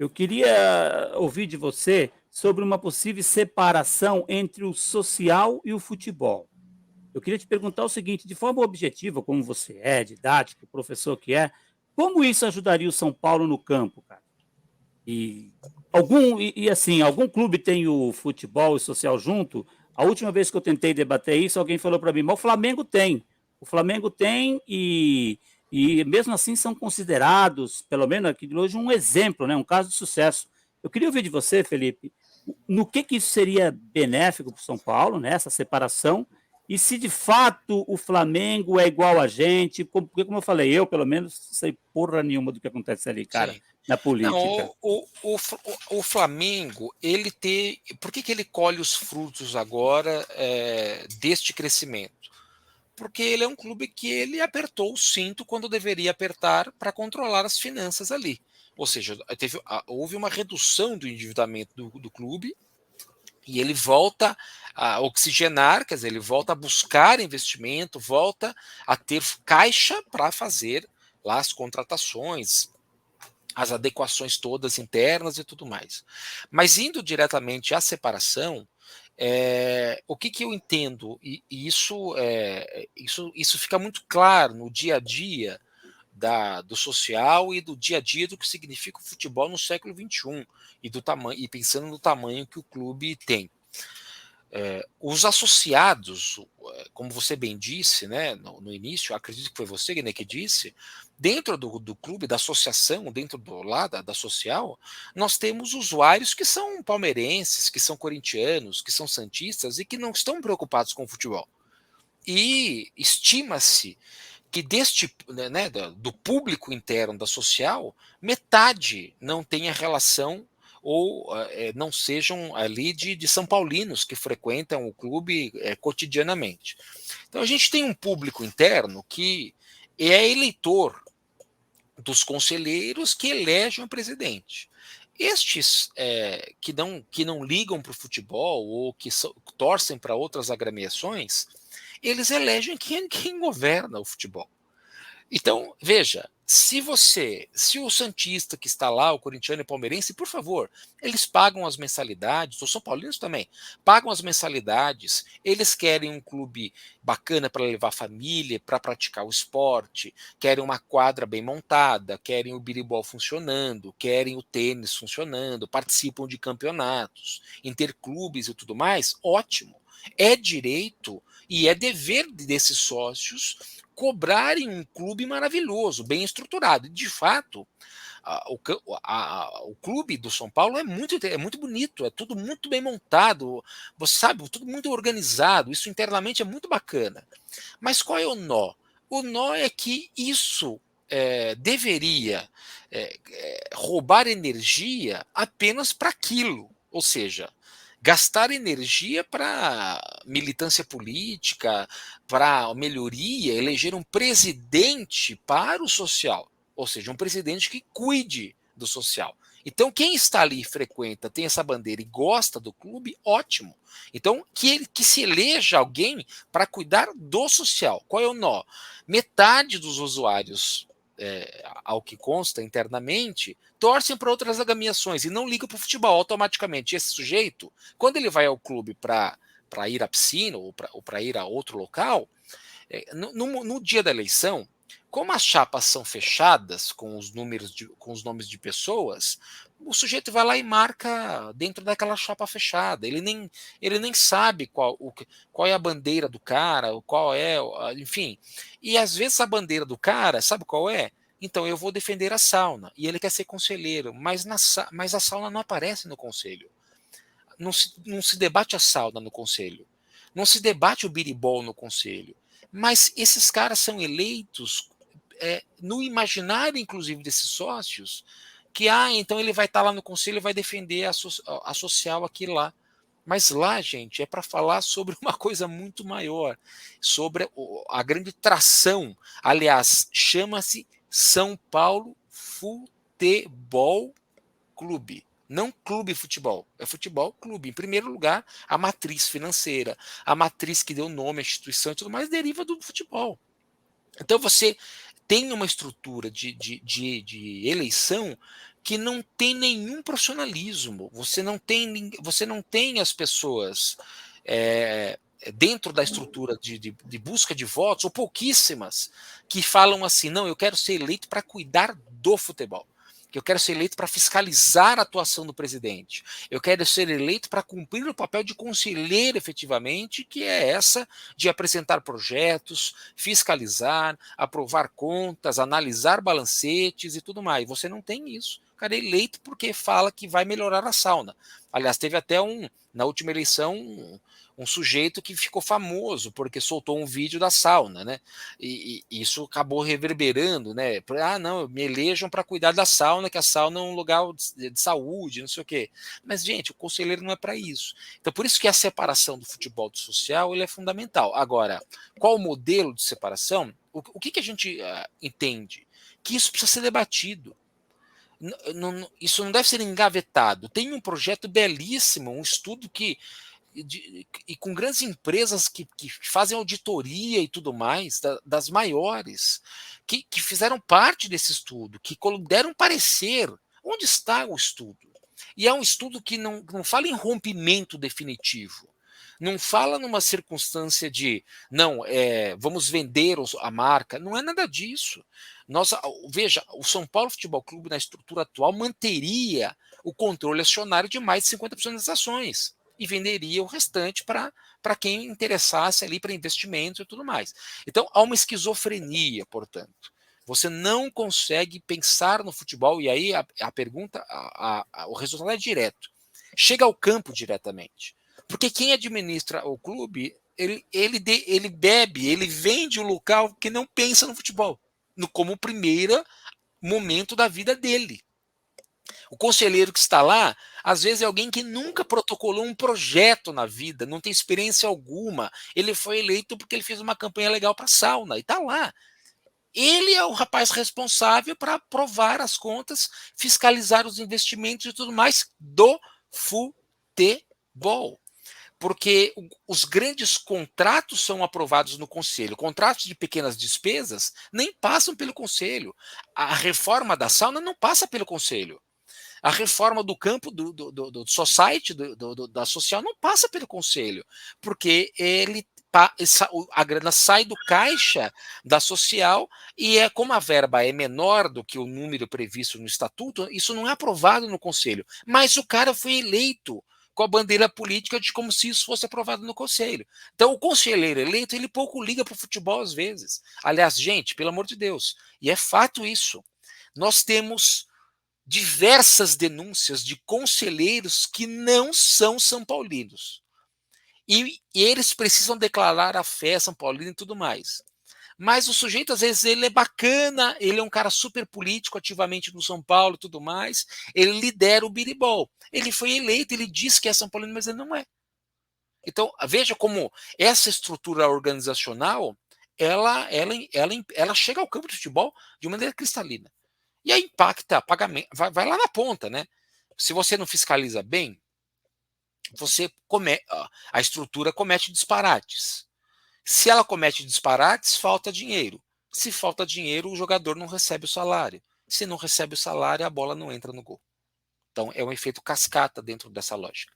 Eu queria ouvir de você sobre uma possível separação entre o social e o futebol. Eu queria te perguntar o seguinte, de forma objetiva, como você é, didático, professor que é, como isso ajudaria o São Paulo no campo, cara? E assim, algum clube tem o futebol e social junto? A última vez que eu tentei debater isso, alguém falou para mim: "Mas o Flamengo tem". O Flamengo tem e mesmo assim são considerados, pelo menos aqui de hoje, um exemplo, né, um caso de sucesso. Eu queria ouvir de você, Felipe, no que isso seria benéfico para o São Paulo, né, essa separação, e se de fato o Flamengo é igual a gente, porque como eu falei, eu pelo menos sei porra nenhuma do que acontece ali, cara, Sim. na Não, política. o Flamengo, ele tem. Por que ele colhe os frutos agora deste crescimento? Porque ele é um clube que ele apertou o cinto quando deveria apertar para controlar as finanças ali. Ou seja, houve uma redução do endividamento do clube e ele volta a oxigenar, quer dizer, ele volta a buscar investimento, volta a ter caixa para fazer lá as contratações, as adequações todas internas e tudo mais. Mas indo diretamente à separação, o que eu entendo, e isso fica muito claro no dia a dia do social e do dia a dia do que significa o futebol no século XXI e pensando no tamanho que o clube tem. Os associados, como você bem disse, né, no início, acredito que foi você, né, que disse, dentro do clube, da associação, dentro da social, nós temos usuários que são palmeirenses, que são corintianos, que são santistas e que não estão preocupados com o futebol. E estima-se que do público interno da social, metade não tenha relação ou não sejam ali de São Paulinos que frequentam o clube cotidianamente. Então a gente tem um público interno que é eleitor dos conselheiros que elegem o presidente. Estes que não ligam para o futebol ou que torcem para outras agremiações, eles elegem quem governa o futebol. Então, veja, se o Santista que está lá, o corintiano e o palmeirense, por favor, eles pagam as mensalidades, os São Paulinos também, pagam as mensalidades, eles querem um clube bacana para levar a família, para praticar o esporte, querem uma quadra bem montada, querem o biribol funcionando, querem o tênis funcionando, participam de campeonatos, interclubes e tudo mais, ótimo. É direito e é dever desses sócios cobrarem um clube maravilhoso, bem estruturado. E, de fato, o clube do São Paulo é muito bonito, é tudo muito bem montado, você sabe, tudo muito organizado, isso internamente é muito bacana. Mas qual é o nó? O nó é que isso deveria roubar energia apenas para aquilo, ou seja, gastar energia para militância política, para melhoria, eleger um presidente para o social, ou seja, um presidente que cuide do social. Então, quem está ali e frequenta, tem essa bandeira e gosta do clube, ótimo. Então, que se eleja alguém para cuidar do social. Qual é o nó? Metade dos usuários, ao que consta internamente, torcem para outras agremiações e não ligam para o futebol automaticamente. Esse sujeito, quando ele vai ao clube para ir à piscina ou para ir a outro local, no dia da eleição, como as chapas são fechadas com os nomes de pessoas, o sujeito vai lá e marca dentro daquela chapa fechada. Ele nem sabe qual é a bandeira do cara, qual é, enfim. E às vezes a bandeira do cara, sabe qual é? Então eu vou defender a sauna. E ele quer ser conselheiro, mas a sauna não aparece no conselho. Não se debate a sauna no conselho. Não se debate o biribol no conselho. Mas esses caras são eleitos no imaginário, inclusive, desses sócios, que então ele vai estar lá no conselho e vai defender a social aqui lá. Mas lá, gente, é para falar sobre uma coisa muito maior, sobre a grande tração. Aliás, chama-se São Paulo Futebol Clube. Não clube futebol, é futebol clube. Em primeiro lugar, a matriz financeira, a matriz que deu nome à instituição e tudo mais, deriva do futebol. Então você tem uma estrutura de eleição que não tem nenhum profissionalismo. Você não tem as pessoas dentro da estrutura de busca de votos, ou pouquíssimas, que falam assim: não, eu quero ser eleito para cuidar do futebol. Que eu quero ser eleito para fiscalizar a atuação do presidente. Eu quero ser eleito para cumprir o papel de conselheiro efetivamente, que é essa de apresentar projetos, fiscalizar, aprovar contas, analisar balancetes e tudo mais. Você não tem isso. O cara é eleito porque fala que vai melhorar a sauna. Aliás, teve até na última eleição, um sujeito que ficou famoso porque soltou um vídeo da sauna, né? E isso acabou reverberando, né? Ah, não, me elejam para cuidar da sauna, que a sauna é um lugar de saúde, não sei o quê. Mas, gente, o conselheiro não é para isso. Então, por isso que a separação do futebol do social ele é fundamental. Agora, qual o modelo de separação? O que a gente entende? Que isso precisa ser debatido. Isso não deve ser engavetado. Tem um projeto belíssimo, um estudo e com grandes empresas que fazem auditoria e tudo mais, das maiores, que fizeram parte desse estudo, que deram parecer. Onde está o estudo? E é um estudo que não fala em rompimento definitivo. Não fala numa circunstância de não, vamos vender a marca. Não é nada disso. Veja, o São Paulo Futebol Clube, na estrutura atual, manteria o controle acionário de mais de 50% das ações e venderia o restante para quem interessasse ali para investimentos e tudo mais. Então, há uma esquizofrenia, portanto. Você não consegue pensar no futebol, e aí a pergunta, o resultado é direto. Chega ao campo diretamente. Porque quem administra o clube, ele bebe, ele vende um local que não pensa no futebol, como primeiro momento da vida dele. O conselheiro que está lá, às vezes é alguém que nunca protocolou um projeto na vida, não tem experiência alguma. Ele foi eleito porque ele fez uma campanha legal para a sauna e está lá. Ele é o rapaz responsável para aprovar as contas, fiscalizar os investimentos e tudo mais do futebol. Porque os grandes contratos são aprovados no conselho. Contratos de pequenas despesas nem passam pelo conselho. A reforma da sauna não passa pelo conselho. A reforma do campo do society, da social, não passa pelo conselho, porque a grana sai do caixa da social e como a verba é menor do que o número previsto no estatuto, isso não é aprovado no conselho. Mas o cara foi eleito com a bandeira política de como se isso fosse aprovado no conselho. Então, o conselheiro eleito, ele pouco liga para o futebol às vezes. Aliás, gente, pelo amor de Deus, e é fato isso, nós temos diversas denúncias de conselheiros que não são são paulinos. E eles precisam declarar a fé são paulina e tudo mais. Mas o sujeito, às vezes, ele é bacana, ele é um cara super político, ativamente no São Paulo e tudo mais, ele lidera o biribol. Ele foi eleito, ele diz que é São Paulino, mas ele não é. Então, veja como essa estrutura organizacional, ela chega ao campo de futebol de maneira cristalina. E aí impacta pagamento, vai lá na ponta, né? Se você não fiscaliza bem, a estrutura comete disparates. Se ela comete disparates, falta dinheiro. Se falta dinheiro, o jogador não recebe o salário. Se não recebe o salário, a bola não entra no gol. Então é um efeito cascata dentro dessa lógica.